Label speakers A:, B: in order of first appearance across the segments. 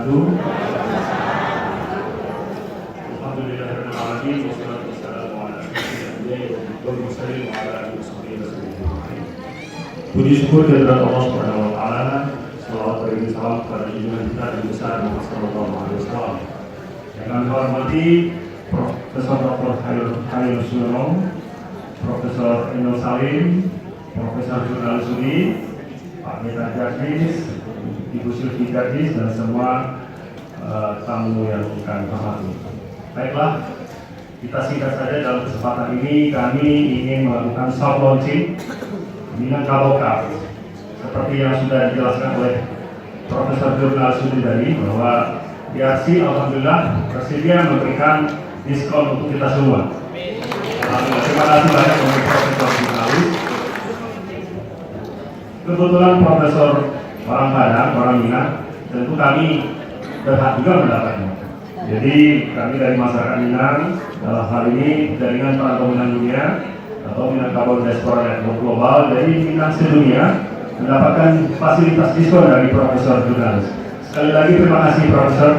A: wabarakatuh. Alhamdulillahirrahmanirrahim. Wassalatu wassalamu ala puji syukur kehadirat Allah Subhanahu wa taala. Salawat beriring salam kepada junjungan kita Nabi besar Muhammad sallallahu alaihi wasallam. Yang kami hormati Profesor Dr. Khairul Sunom, Profesor Eno Salim, Profesor Jurnal Sudi, Pak Mitra Jadis, Ibu Sylvi Jadis, dan semua tamu yang kami hormati. Baiklah, kita singkat saja dalam kesempatan ini kami ingin melakukan soft launching Minangkabau Cup. Seperti yang sudah dijelaskan oleh Profesor Jurnal Sudi tadi, bahwa DRC alhamdulillah bersedia memberikan diskon untuk kita semua. Terima kasih banyak untuk Profesor Jurnalis. Kebetulan Profesor orang Padang, orang Minang, tentu kami berhak juga mendapatnya. Jadi kami dari masyarakat Minang, dalam hal ini jaringan perantau Minang Dunia atau Minangkabau Diaspora Network Global, jadi Minang sedunia mendapatkan fasilitas diskon dari Profesor Jurnalis. Sekali lagi terima kasih Profesor.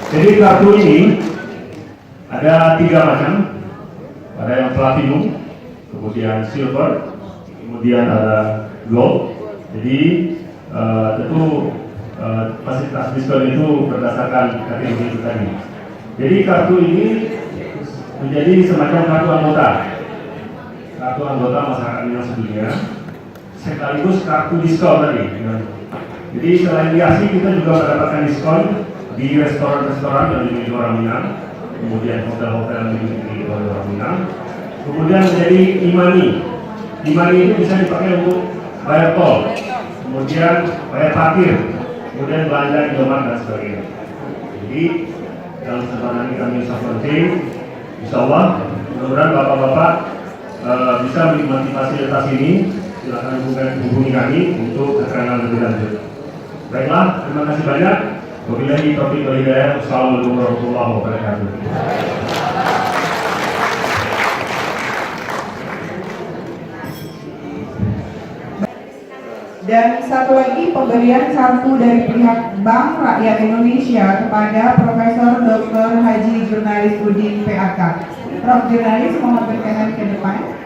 A: Jadi kartu ini ada 3 macam, ada yang platinum, kemudian silver, kemudian ada gold. Jadi tentu fasilitas diskon itu berdasarkan kategori itu tadi. Jadi kartu ini menjadi semacam kartu anggota masyarakat Minang sedunia, sekaligus kartu diskon tadi. Jadi selain DRC kita juga mendapatkan diskon di restoran-restoran yang dimiliki orang Minang, kemudian hotel-hotel yang dimiliki oleh orang Minang. Kemudian menjadi imani itu bisa dipakai untuk bayar tol, kemudian bayar parkir, kemudian belanja di Indomaret dan sebagainya. Jadi dalam kesempatan ini kami sampaikan, insya Allah mudah-mudahan bapak-bapak bisa menikmati fasilitas ini. Silakan hubungi kami untuk keterangan lebih lanjut. Baiklah, terima kasih banyak. Wabillahi taufiq wal hidayah. Wassalamualaikum warahmatullahi wabarakatuh.
B: Dan satu lagi pemberian kartu dari pihak Bank Rakyat Indonesia kepada Profesor Dr. Haji Jurnalis Udin PAK. Prof. Jurnalis mohon berkenan ke depan.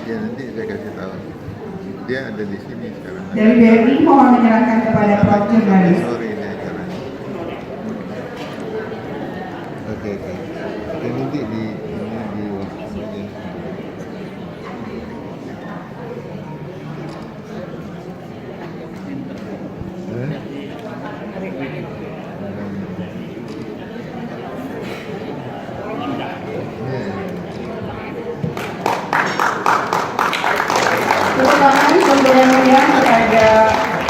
C: Ya nanti saya kasih tahu. Dia ada di sini sekarang.
B: Dari BRI mohon menyerahkan kepada Prof. Jurnalis.
C: Sorry ini acaranya. Oke. Oke, nanti di WhatsApp aja.
B: Tepuk tangan pemberian kepada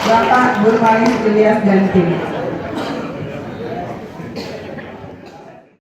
B: Bapak Jurnalis Ilyas dan tim.